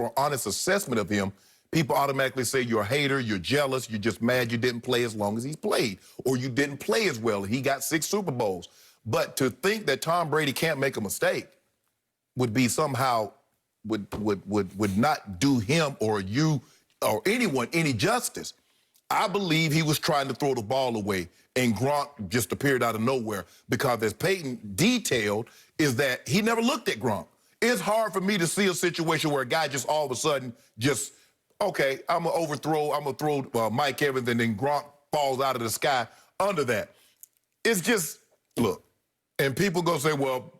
or honest assessment of him, people automatically say you're a hater, you're jealous, you're just mad you didn't play as long as he's played, or you didn't play as well. He got 6 Super Bowls. But to think that Tom Brady can't make a mistake would be somehow, would not do him or you or anyone any justice. I believe he was trying to throw the ball away, and Gronk just appeared out of nowhere because, as Peyton detailed, is that he never looked at Gronk. It's hard for me to see a situation where a guy just all of a sudden just, okay, I'm going to throw Mike Evans, and then Gronk falls out of the sky under that. It's just, look, and people going to say, well,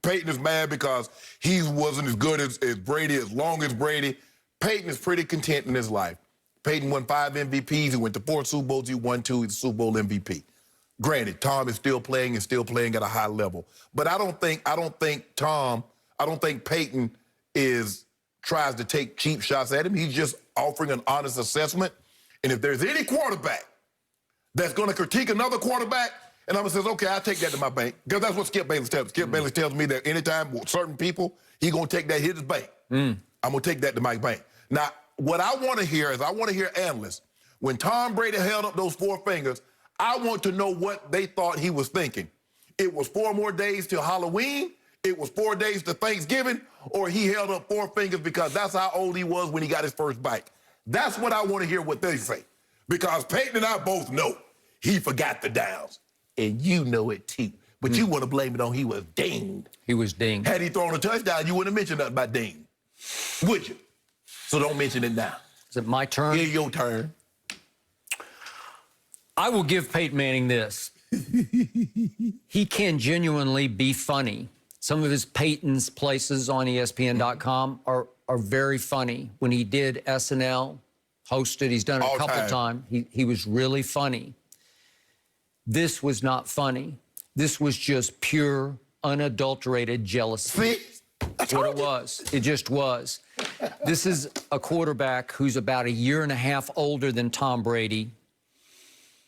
Peyton is mad because he wasn't as good as Brady, as long as Brady. Peyton is pretty content in his life. Peyton won 5 MVPs. He went to 4 Super Bowls. He won 2. He's a Super Bowl MVP. Granted, Tom is still playing and still playing at a high level. But I don't think Peyton tries to take cheap shots at him. He's just offering an honest assessment. And if there's any quarterback that's going to critique another quarterback, and I'm going to say, okay, I'll take that to my bank. Because that's what Skip Bayless tells me. Skip Bayless tells me that anytime with certain people, he's going to take that, hit his bank. I'm going to take that to my bank. Now, what I want to hear is, I want to hear analysts. When Tom Brady held up those 4 fingers, I want to know what they thought he was thinking. It was 4 more days till Halloween, it was 4 days to Thanksgiving, or he held up 4 fingers because that's how old he was when he got his first bite. That's what I want to hear what they say. Because Peyton and I both know he forgot the downs. And you know it too. But you want to blame it on he was dinged. He was dinged. Had he thrown a touchdown, you wouldn't have mentioned nothing about dinged. Would you? So don't mention it now. Is it my turn? Yeah, your turn. I will give Peyton Manning this. He can genuinely be funny. Some of his Peyton's places on ESPN.com are very funny. When he did SNL, hosted, he's done it a couple times. He was really funny. This was not funny. This was just pure, unadulterated jealousy. See? That's what it was. It just was. This is a quarterback who's about 1.5 years older than Tom Brady,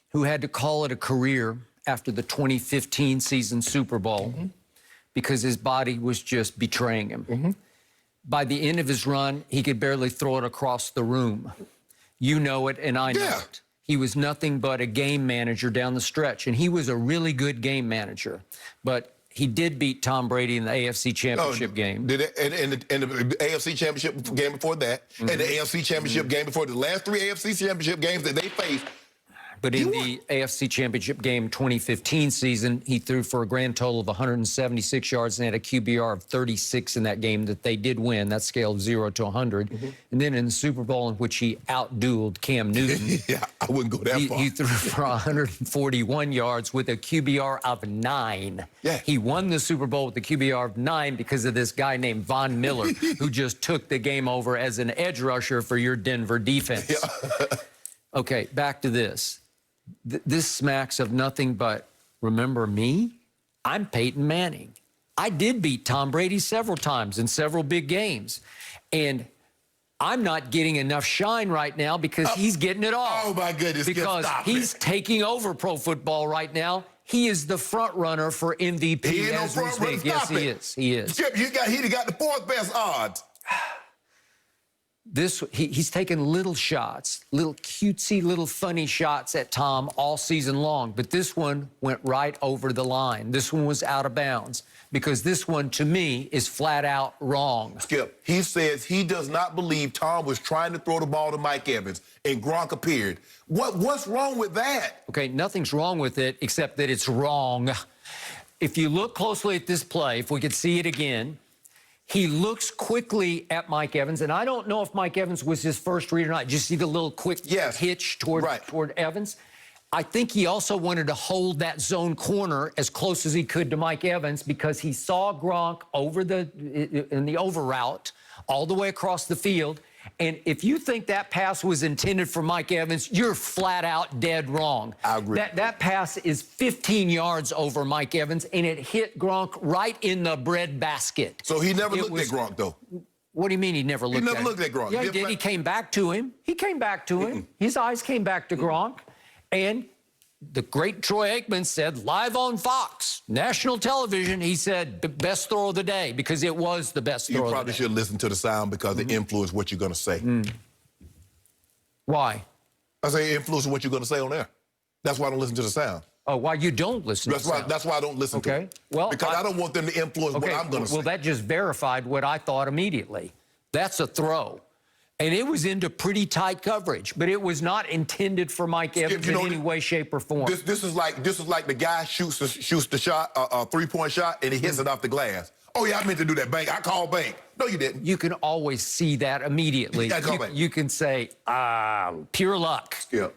who had to call it a career after the 2015 season Super Bowl because his body was just betraying him. By the end of his run, he could barely throw it across the room. You know it, and I know it. He was nothing but a game manager down the stretch, and he was a really good game manager. But he did beat Tom Brady in the AFC Championship game. Did it, and the AFC Championship game before that, and the AFC Championship game before the last 3 AFC Championship games that they faced. But in the AFC Championship game 2015 season, he threw for a grand total of 176 yards and had a QBR of 36 in that game that they did win. That scaled 0 to 100. And then in the Super Bowl, in which he outdueled Cam Newton, Yeah, I wouldn't go that far. he threw for 141 yards with a QBR of 9. Yeah. He won the Super Bowl with the QBR of 9 because of this guy named Von Miller, who just took the game over as an edge rusher for your Denver defense. Okay, back to this. This smacks of nothing but, remember me? I'm Peyton Manning. I did beat Tom Brady several times in several big games. And I'm not getting enough shine right now because he's getting it all. Oh, my goodness. Because he's taking over pro football right now. He is the front runner for MVP. He ain't no as we front runner. speak. Yes, he is. He is. Skip, he'd got the 4th best odds. He's taken little shots, little cutesy, little funny shots at Tom all season long. But this one went right over the line. This one was out of bounds because this one, to me, is flat out wrong. Skip, he says he does not believe Tom was trying to throw the ball to Mike Evans and Gronk appeared. What's wrong with that? Okay, nothing's wrong with it except that it's wrong. If you look closely at this play, if we could see it again, he looks quickly at Mike Evans, and I don't know if Mike Evans was his first read or not. Did you see the little quick hitch toward Evans? I think he also wanted to hold that zone corner as close as he could to Mike Evans because he saw Gronk in the over route all the way across the field. And if you think that pass was intended for Mike Evans, you're flat out dead wrong. I agree. That pass is 15 yards over Mike Evans, and it hit Gronk right in the bread basket. So he never looked at Gronk, though? What do you mean he never looked at him? He never looked at Gronk. Yeah, he did. He came back to him. He came back to him. His eyes came back to Gronk. And the great Troy Aikman said live on Fox, national television, he said the best throw of the day because it was the best throw of the day. You probably should listen to the sound because it influences what you're going to say. Why? I say it influences what you're going to say on air. That's why I don't listen to the sound. Oh, why you don't listen to the sound? That's why I don't listen to it. Well, because I don't want them to influence what I'm going to say. Well, that just verified what I thought immediately. That's a throw. And it was into pretty tight coverage, but it was not intended for Mike Evans in any way, shape, or form. This is like the guy shoots the shot, a three-point shot, and he hits it off the glass. Oh, yeah, I meant to do that, bank. I called bank. No, you didn't. You can always see that immediately. You can say, pure luck. Yeah.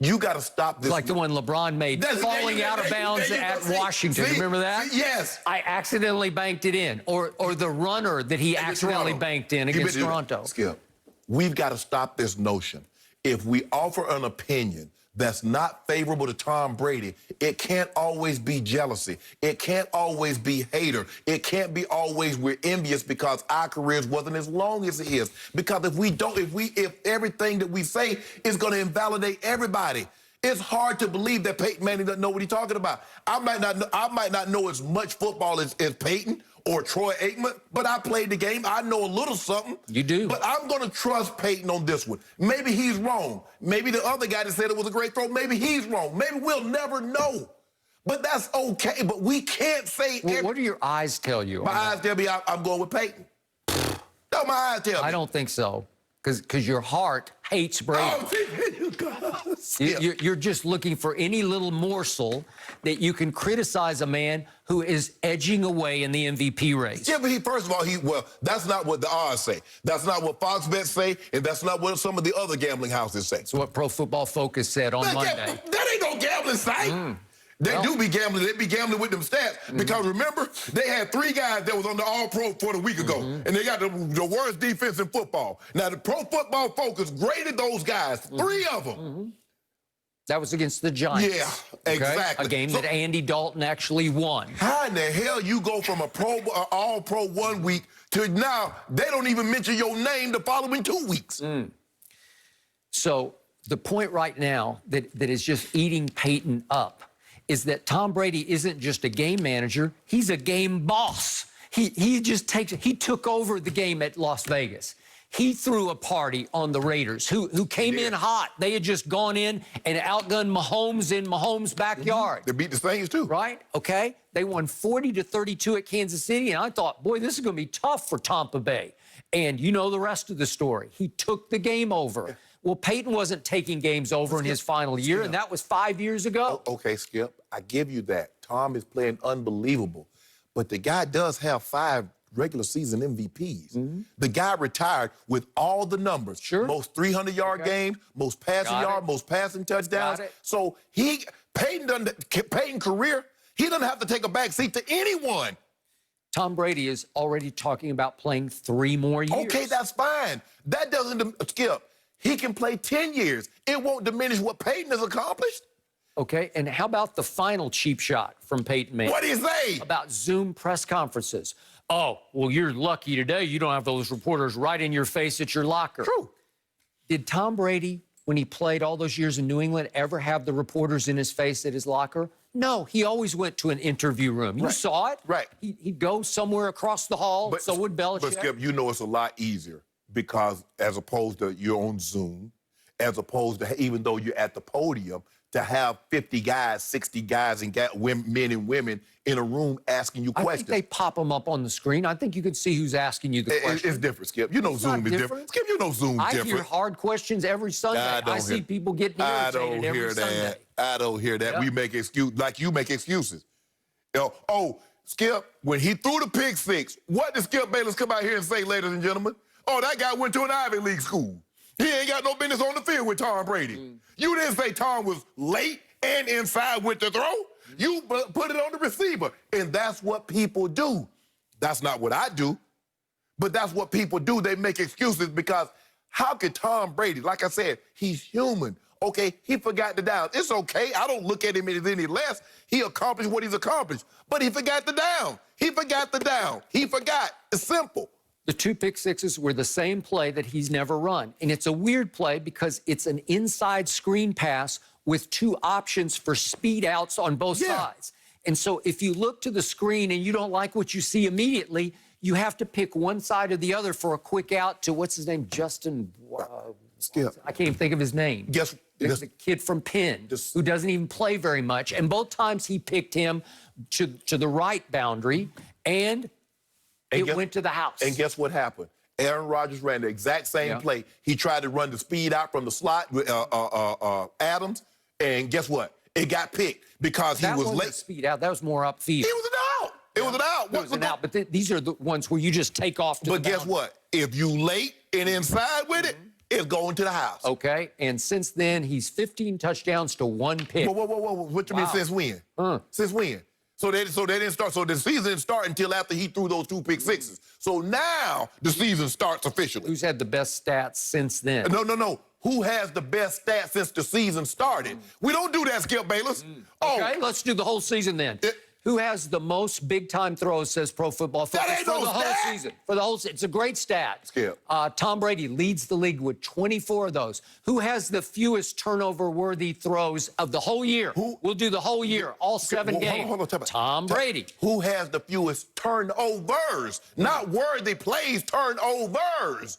You got to stop this. Like the one LeBron made, falling out of bounds at Washington. Remember that? Yes. I accidentally banked it in. Or the runner that he accidentally banked in against Toronto. Skip, we've got to stop this notion. If we offer an opinion that's not favorable to Tom Brady, it can't always be jealousy. It can't always be hater. It can't be always we're envious because our careers wasn't as long as his. Because if everything that we say is going to invalidate everybody, it's hard to believe that Peyton Manning doesn't know what he's talking about. I might not know as much football as Peyton or Troy Aikman, but I played the game. I know a little something. You do. But I'm going to trust Peyton on this one. Maybe he's wrong. Maybe the other guy that said it was a great throw, maybe he's wrong. Maybe we'll never know. But that's okay. But we can't say... Well, what do your eyes tell you? My eyes tell me I'm going with Peyton. No, my eyes tell me. I don't think so. Because your heart hates Brady. You're just looking for any little morsel that you can criticize a man who is edging away in the MVP race. Yeah, but first of all, that's not what the odds say. That's not what Fox Bets say, and that's not what some of the other gambling houses say. That's what Pro Football Focus said on Monday. That ain't no gambling site. They do be gambling. They be gambling with them stats. Because remember, they had 3 guys that was on the All-Pro for a week ago, and they got the worst defense in football. Now, the Pro Football Focus graded those guys, 3 of them. That was against the Giants. Yeah, exactly. A game that Andy Dalton actually won. How in the hell you go from a All-Pro 1 week to now they don't even mention your name the following 2 weeks? So the point right now that is just eating Peyton up is that Tom Brady isn't just a game manager, he's a game boss. He took over the game at Las Vegas. He threw a party on the Raiders, who came in hot. They had just gone in and outgunned Mahomes in Mahomes' backyard. They beat the Saints, too. Right? Okay? They won 40-32 at Kansas City, and I thought, boy, this is going to be tough for Tampa Bay. And you know the rest of the story. He took the game over. Well, Peyton wasn't taking games over in his final year, and that was 5 years ago. Okay, Skip, I give you that. Tom is playing unbelievable. But the guy does have 5 regular season MVPs. The guy retired with all the numbers. Sure. Most 300-yard games, most passing yards, most passing touchdowns. So Peyton's career, he doesn't have to take a back seat to anyone. Tom Brady is already talking about playing 3 more years. Okay, that's fine. That doesn't, Skip, he can play 10 years. It won't diminish what Peyton has accomplished. Okay, and how about the final cheap shot from Peyton Manning? What do you say? About Zoom press conferences. Oh, well, you're lucky today you don't have those reporters right in your face at your locker. True. Did Tom Brady, when he played all those years in New England, ever have the reporters in his face at his locker? No, he always went to an interview room. You saw it. Right. He'd go somewhere across the hall, so would Belichick. But, Skip, you know it's a lot easier because as opposed to you're on Zoom, as opposed to even though you're at the podium, to have 50 guys, 60 guys, and men and women in a room asking you questions. I think they pop them up on the screen. I think you can see who's asking you the question. It's different, Skip. You know Zoom is different. Skip, you know Zoom is different. I hear hard questions every Sunday. I see people getting irritated every Sunday. I don't hear that. We make excuses, like you make excuses. Skip, when he threw the pick 6, what did Skip Bayless come out here and say, ladies and gentlemen? Oh, that guy went to an Ivy League school. He ain't got no business on the field with Tom Brady. You didn't say Tom was late and inside with the throw. You put it on the receiver. And that's what people do. That's not what I do. But that's what people do. They make excuses because how could Tom Brady, like I said, he's human. Okay, he forgot the down. It's okay. I don't look at him as any less. He accomplished what he's accomplished. But he forgot the down. He forgot the down. He forgot. It's simple. The 2 pick sixes were the same play that he's never run. And it's a weird play because it's an inside screen pass with two options for speed outs on both sides. And so if you look to the screen and you don't like what you see immediately, you have to pick one side or the other for a quick out to, what's his name, Justin, Skip. I can't even think of his name. Guess the kid from Penn, who doesn't even play very much. And both times he picked him to the right boundary, and it went to the house. And guess what happened? Aaron Rodgers ran the exact same play. He tried to run the speed out from the slot with Adams, and guess what? It got picked because he was late. Speed out. That was more upfield. It was an out. It was an out. It was an out. But these are the ones where you just take off to But guess what? If you late and inside with it, it's going to the house. Okay. And since then, he's 15 touchdowns to 1 pick. Whoa. What you mean since when? Since when? So they didn't start. So the season didn't start until after he threw those 2 pick sixes. So now the season starts officially. Who's had the best stats since then? No. Who has the best stats since the season started? We don't do that, Skip Bayless. Okay, let's do the whole season then. Who has the most big-time throws, says Pro Football Focus, for the whole season? For the whole season. It's a great stat. Skip. Tom Brady leads the league with 24 of those. Who has the fewest turnover-worthy throws of the whole year? We'll do the whole year, all 7 games. Hold on, Tom Brady. Who has the fewest turnovers? Not worthy plays, turnovers.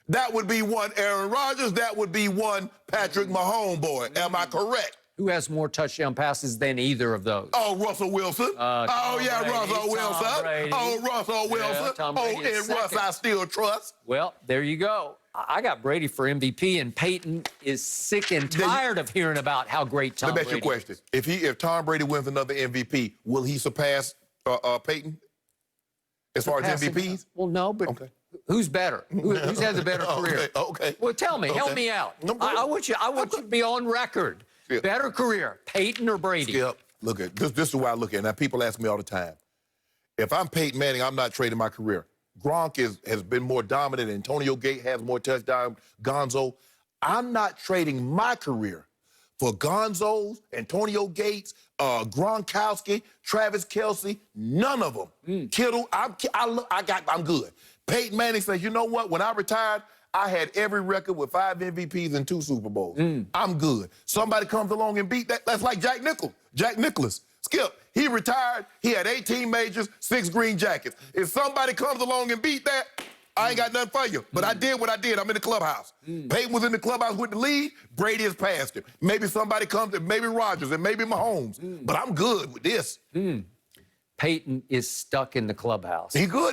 That would be one Aaron Rodgers. That would be one Patrick Mahomes, boy. Am I correct? Who has more touchdown passes than either of those? Oh, Russell Wilson. Russell Wilson. Russell Wilson. And Russ I still trust. Well, there you go. I got Brady for MVP, and Peyton is sick and tired of hearing about how great Tom Brady is. Let me ask you a question. If Tom Brady wins another MVP, will he surpass Peyton as far as MVPs? Well, no, but who's better? Who's had the better career? Okay. Well, tell me. Help me out. I want you to be on record. Skip. Better career, Peyton or Brady? Skip, look at this. This is the way I look at it. Now, people ask me all the time. If I'm Peyton Manning, I'm not trading my career. Gronk has been more dominant. Antonio Gates has more touchdowns. Gonzo. I'm not trading my career for Gonzo's, Antonio Gates, Gronkowski, Travis Kelce, none of them. Kittle, I'm good. Peyton Manning says, you know what? When I retired, I had every record with 5 MVPs and 2 Super Bowls. I'm good. Somebody comes along and beat that. That's like Jack Nicklaus. Skip, he retired. He had 18 majors, 6 green jackets. If somebody comes along and beat that, I ain't got nothing for you. But I did what I did. I'm in the clubhouse. Peyton was in the clubhouse with the lead. Brady has passed him. Maybe somebody comes, maybe Rodgers and maybe Mahomes. But I'm good with this. Peyton is stuck in the clubhouse. He good.